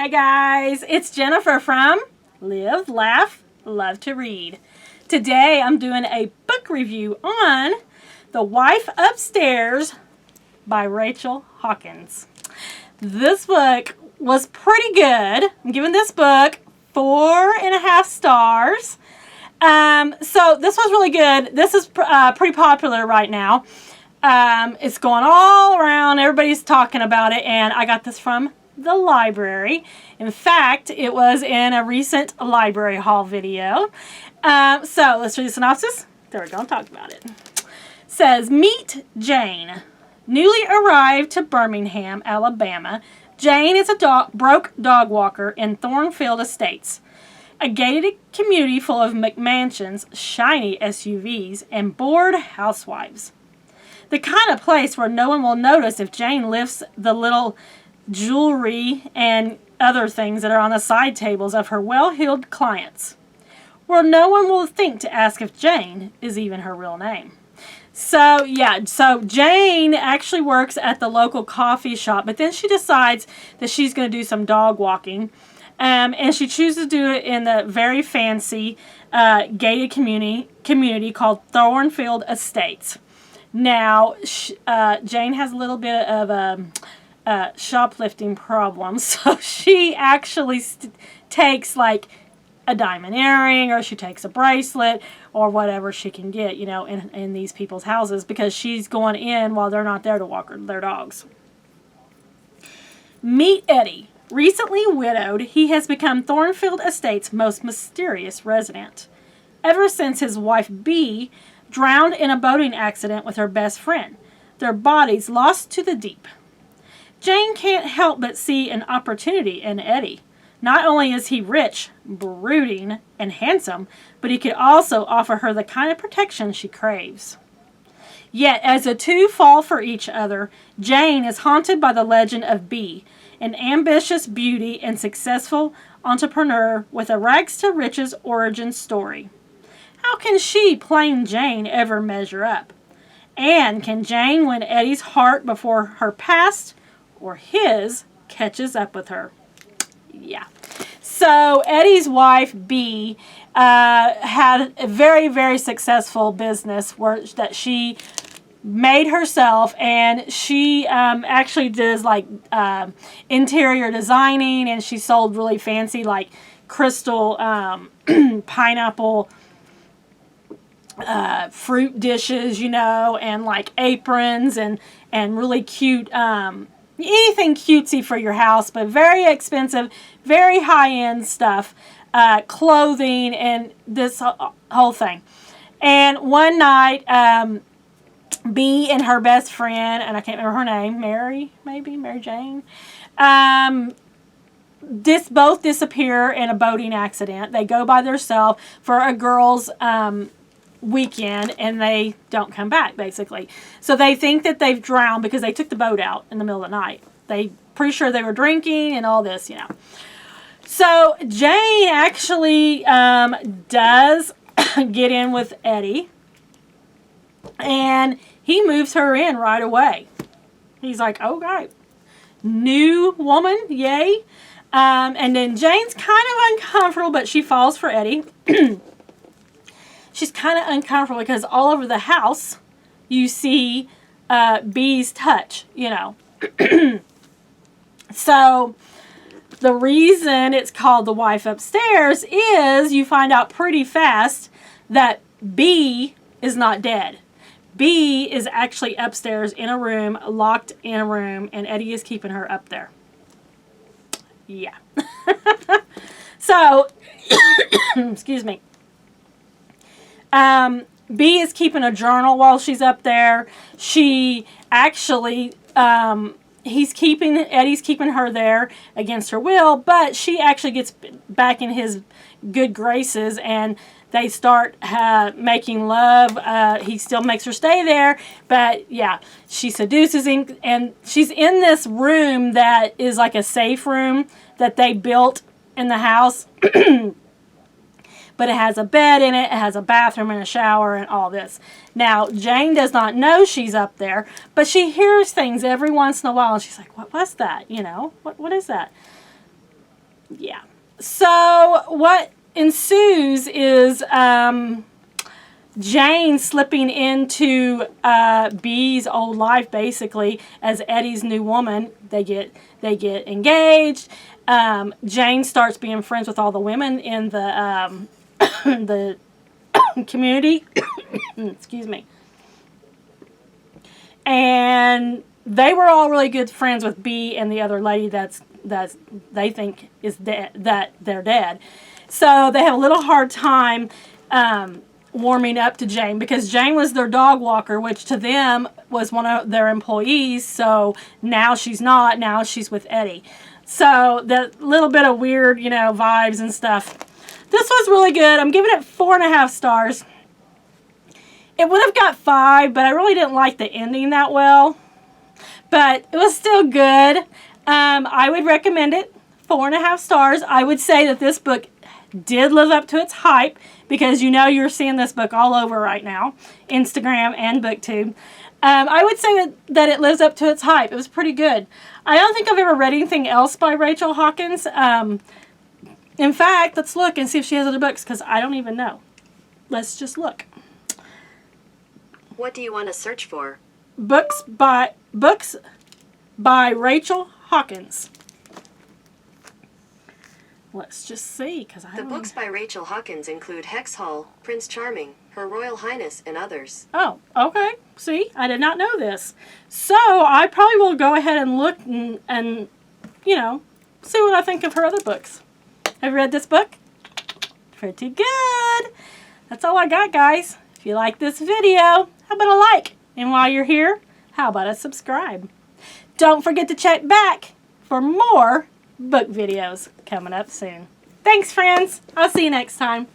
Hey guys, it's Jennifer from Live, Laugh, Love to Read. Today I'm doing a book review on The Wife Upstairs by Rachel Hawkins. This book was pretty good. I'm giving this book 4.5 stars. So this was really good. This is pretty popular right now. It's going all around. Everybody's talking about it, and I got this from the library. In fact, it was in a recent library haul video. So let's read the synopsis. There we go. I'll talk about it. It says, meet Jane. Newly arrived to Birmingham, Alabama, Jane is a broke dog walker in Thornfield Estates, a gated community full of McMansions, shiny SUVs, and bored housewives. The kind of place where no one will notice if Jane lifts the little jewelry and other things that are on the side tables of her well-heeled clients. Where no one will think to ask if Jane is even her real name. So Jane actually works at the local coffee shop, but then she decides that she's going to do some dog walking. And she chooses to do it in the very fancy gated community called Thornfield Estates. Now, Jane has a little bit of shoplifting problems, so she actually takes like a diamond earring, or she takes a bracelet, or whatever she can get, in these people's houses, because she's going in while they're not there to walk their dogs. Meet Eddie. Recently widowed, he has become Thornfield Estates' most mysterious resident. Ever since his wife Bee drowned in a boating accident with her best friend, their bodies lost to the deep. Jane can't help but see an opportunity in Eddie. Not only is he rich, brooding, and handsome, but he could also offer her the kind of protection she craves. Yet, as the two fall for each other, Jane is haunted by the legend of Bee, an ambitious beauty and successful entrepreneur with a rags-to-riches origin story. How can she, plain Jane, ever measure up? And can Jane win Eddie's heart before her past or his catches up with her? Yeah. So Eddie's wife, Bee, had a very, very successful business that she made herself, and she actually does like interior designing, and she sold really fancy like crystal pineapple fruit dishes, and like aprons and really cute anything cutesy for your house, but very expensive, very high-end stuff, clothing, and this whole thing. And one night, Bee and her best friend, and I can't remember her name, Mary Jane, both disappear in a boating accident. They go by themselves for a girls' weekend, and they don't come back, basically. So they think that they've drowned because they took the boat out in the middle of the night. They pretty sure they were drinking and all this, So Jane actually does get in with Eddie, and he moves her in right away. He's like, oh, right. New woman, yay. And then Jane's kind of uncomfortable, but she falls for Eddie. She's kind of uncomfortable because all over the house you see Bee's touch, So the reason it's called The Wife Upstairs is you find out pretty fast that Bee is not dead. Bee is actually upstairs in a room, locked in a room, and Eddie is keeping her up there. Yeah. So, excuse me. Bee is keeping a journal while she's up there. She actually, Eddie's keeping her there against her will, but she actually gets back in his good graces, and they start making love. He still makes her stay there, but yeah, she seduces him, and she's in this room that is like a safe room that they built in the house. But it has a bed in it, it has a bathroom and a shower and all this. Now, Jane does not know she's up there, but she hears things every once in a while, and she's like, what was that? What is that? Yeah. So what ensues is Jane slipping into B's old life, basically, as Eddie's new woman. They get engaged. Jane starts being friends with all the women in the the community. Excuse me. And they were all really good friends with B and the other lady that's they think is that they're dead. So they have a little hard time warming up to Jane, because Jane was their dog walker, which to them was one of their employees. So now she's not. Now she's with Eddie. So that little bit of weird, you know, vibes and stuff. This was really good. I'm giving it 4.5 stars. It would have got 5, but I really didn't like the ending that well. But it was still good. I would recommend it. 4.5 stars. I would say that this book did live up to its hype, because you know you're seeing this book all over right now, Instagram and BookTube. I would say that it lives up to its hype. It was pretty good. I don't think I've ever read anything else by Rachel Hawkins. In fact, let's look and see if she has other books, because I don't even know. Let's just look. What do you want to search for? Books by Rachel Hawkins. Let's just see, because The books by Rachel Hawkins include Hex Hall, Prince Charming, Her Royal Highness, and others. Oh, okay. See, I did not know this. So I probably will go ahead and look and you know, see what I think of her other books. Have you read this book? Pretty good. That's all I got, guys. If you like this video, how about a like? And while you're here, how about a subscribe? Don't forget to check back for more book videos coming up soon. Thanks, friends. I'll see you next time.